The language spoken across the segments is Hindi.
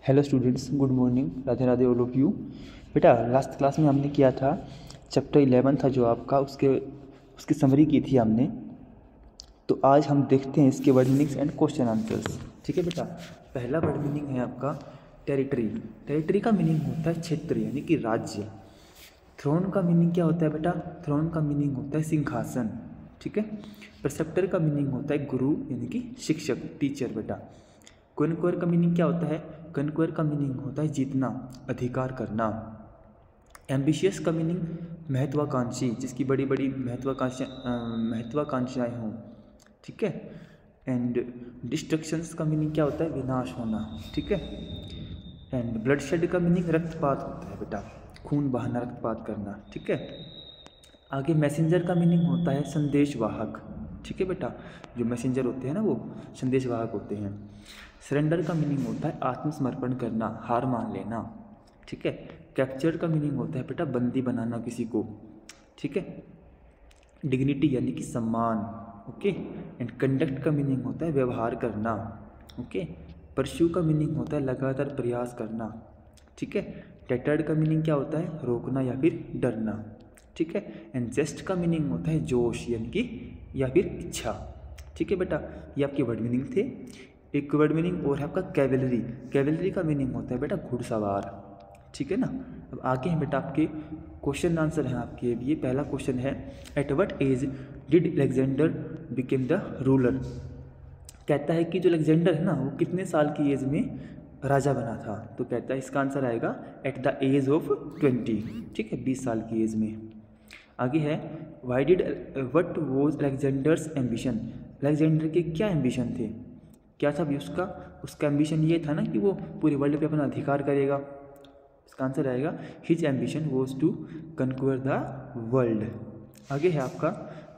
Hello students, good morning, Radhe Radhe all of you. बेटा लास्ट क्लास में हमने किया था चैप्टर 11 था जो आपका, उसकी समरी की थी हमने। तो आज हम देखते हैं इसके word meanings and question answers. ठीक है बेटा, पहला वर्ड मीनिंग है आपका टेरिटरी। टेरिटरी का मीनिंग होता है क्षेत्र यानी कि राज्य। थ्रोन का मीनिंग क्या होता है बेटा? थ्रोन का मीनिंग होता है सिंहासन। ठीक है। प्रेसेप्टर का मीनिंग होता है गुरु यानी कि शिक्षक, टीचर बेटा। कॉन्क्वर का मीनिंग क्या होता है? कॉन्क्वर का मीनिंग होता है जीतना, अधिकार करना। एम्बिशियस का मीनिंग महत्वाकांक्षी, जिसकी बड़ी बड़ी महत्वाकांक्षाएं हों। ठीक है। एंड डिस्ट्रक्शंस का मीनिंग क्या होता है? विनाश होना। ठीक है। एंड ब्लडशेड का मीनिंग रक्तपात होता है बेटा, खून बहाना, रक्तपात करना। ठीक है। आगे मैसेंजर का मीनिंग होता है संदेशवाहक। ठीक है बेटा, जो मैसेंजर होते हैं ना वो संदेशवाहक होते हैं। सरेंडर का मीनिंग होता है आत्मसमर्पण करना, हार मान लेना। ठीक है। कैप्चर का मीनिंग होता है बेटा बंदी बनाना किसी को। ठीक है। डिग्निटी यानी कि सम्मान। ओके। एंड कंडक्ट का मीनिंग होता है व्यवहार करना। ओके। परस्यू का मीनिंग होता है लगातार प्रयास करना। ठीक है। टेटर्ड का मीनिंग क्या होता है? रोकना या फिर डरना। ठीक है। एंड जेस्ट का मीनिंग होता है जोश यानी कि या फिर इच्छा। ठीक है बेटा, ये आपके वर्ड मीनिंग थे। एक वर्ड मीनिंग और है आपका कैवेलरी। कैवेलरी का मीनिंग होता है बेटा घुड़सवार। ठीक है ना। अब आगे हैं बेटा आपके क्वेश्चन आंसर हैं आपके। ये पहला क्वेश्चन है, at what age did Alexander became the ruler? कहता है कि जो अलेक्जेंडर है ना वो कितने साल की एज में राजा बना था? तो कहता है इसका आंसर आएगा एट द एज ऑफ 20। ठीक है, 20 साल की एज में। आगे है, what was Alexander's ambition? Alexander के क्या एम्बिशन थे? क्या था भी उसका एम्बिशन ये था ना कि वो पूरे वर्ल्ड पे अपना अधिकार करेगा। इसका आंसर आएगा his ambition was to conquer the world. आगे है आपका,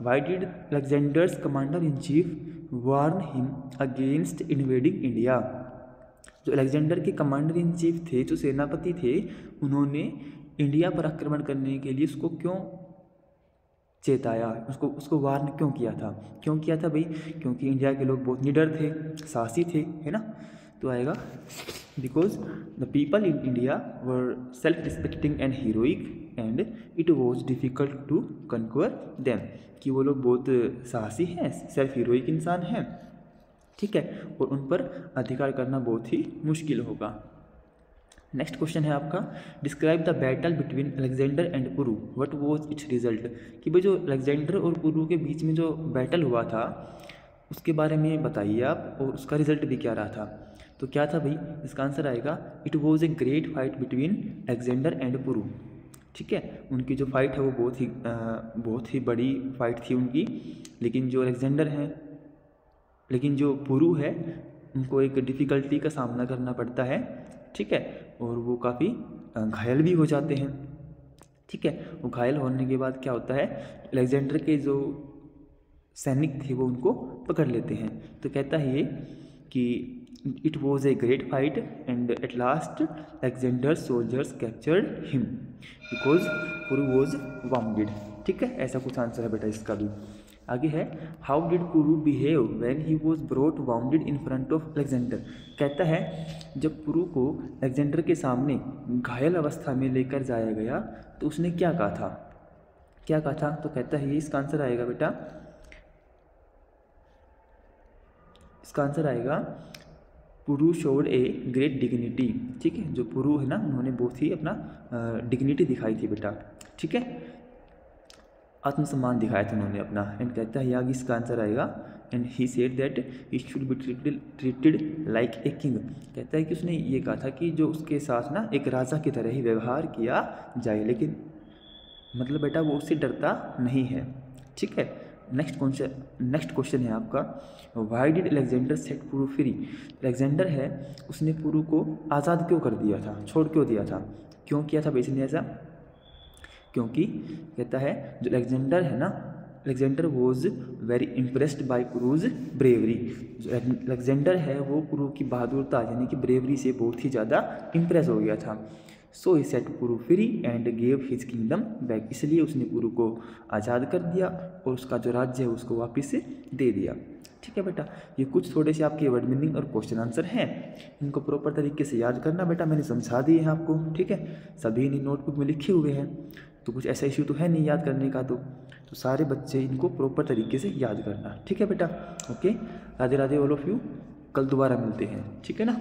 why did Alexander's commander in chief warn him against invading India? जो अलेक्जेंडर के कमांडर इन चीफ थे, जो सेनापति थे, उन्होंने इंडिया पर आक्रमण करने के लिए उसको क्यों चेताया, उसको वार्न क्यों किया था? क्यों किया था भाई? क्योंकि इंडिया के लोग बहुत निडर थे, साहसी थे, है ना। तो आएगा because the people in India were self respecting and heroic and it was difficult to conquer them. कि वो लोग बहुत साहसी हैं, सेल्फ हीरोइक इंसान हैं। ठीक है, और उन पर अधिकार करना बहुत ही मुश्किल होगा। नेक्स्ट क्वेश्चन है आपका, describe the battle between Alexander and Puru, what was it's result? कि भाई जो अलेक्जेंडर और पुरु के बीच में जो बैटल हुआ था उसके बारे में बताइए आप, और उसका रिजल्ट भी क्या रहा था। तो क्या था भाई? इसका आंसर आएगा it was a great fight between Alexander and Puru. ठीक है, उनकी जो फाइट है वो बहुत ही बड़ी फाइट थी उनकी। लेकिन जो पुरु है उनको एक डिफ़िकल्टी का सामना करना पड़ता है। ठीक है, और वो काफ़ी घायल भी हो जाते हैं। ठीक है, वो घायल होने के बाद क्या होता है, अलेक्जेंडर के जो सैनिक थे वो उनको पकड़ लेते हैं। तो कहता है ये कि it was a great fight and at last Alexander soldiers captured him because Puru was bounded. ठीक है, ऐसा कुछ आंसर है बेटा इसका भी। आगे है, how did Puru behave when he was brought bounded in front of Alexander? कहता है जब पुरु को अलेक्जेंडर के सामने घायल अवस्था में लेकर जाया गया तो उसने क्या कहा था? क्या कहा था? तो कहता है ये इसका आंसर आएगा बेटा, इसका आंसर आएगा पुरु शोड ए ग्रेट डिग्निटी। ठीक है, जो पुरु है ना उन्होंने बहुत ही अपना डिग्निटी दिखाई थी बेटा। ठीक है, आत्मसम्मान दिखाया था उन्होंने अपना। एंड कहता है आगे इसका आंसर आएगा, and he said that he should be treated like a king. कहता है कि उसने ये कहा था कि जो उसके साथ ना एक राजा की तरह ही व्यवहार किया जाए, लेकिन मतलब बेटा वो उससे डरता नहीं है। ठीक है। नेक्स्ट क्वेश्चन है आपका, why did Alexander set Puru free? Alexander है उसने पुरु को आज़ाद क्यों कर दिया था, छोड़ क्यों दिया था? क्यों किया था इसने ऐसा? क्योंकि कहता है जो अलेक्जेंडर है ना, Alexander was very impressed by Puru's bravery. जो अलेक्जेंडर है वो पुरु की बहादुरता यानी कि ब्रेवरी से बहुत ही ज़्यादा इम्प्रेस हो गया था। So he set Puru free and gave his kingdom back. इसलिए उसने पुरु को आज़ाद कर दिया और उसका जो राज्य है उसको वापस दे दिया। ठीक है बेटा, ये कुछ थोड़े से आपके वर्ड मीनिंग और क्वेश्चन आंसर हैं, इनको प्रॉपर तरीके से याद करना बेटा, मैंने समझा दिए हैं आपको। ठीक है, सभी ने नोटबुक में लिखे हुए हैं, तो कुछ ऐसा इश्यू तो है नहीं याद करने का। तो सारे बच्चे इनको प्रॉपर तरीके से याद करना। ठीक है बेटा, okay, Radhe Radhe all of you, कल दोबारा मिलते हैं। ठीक है ना।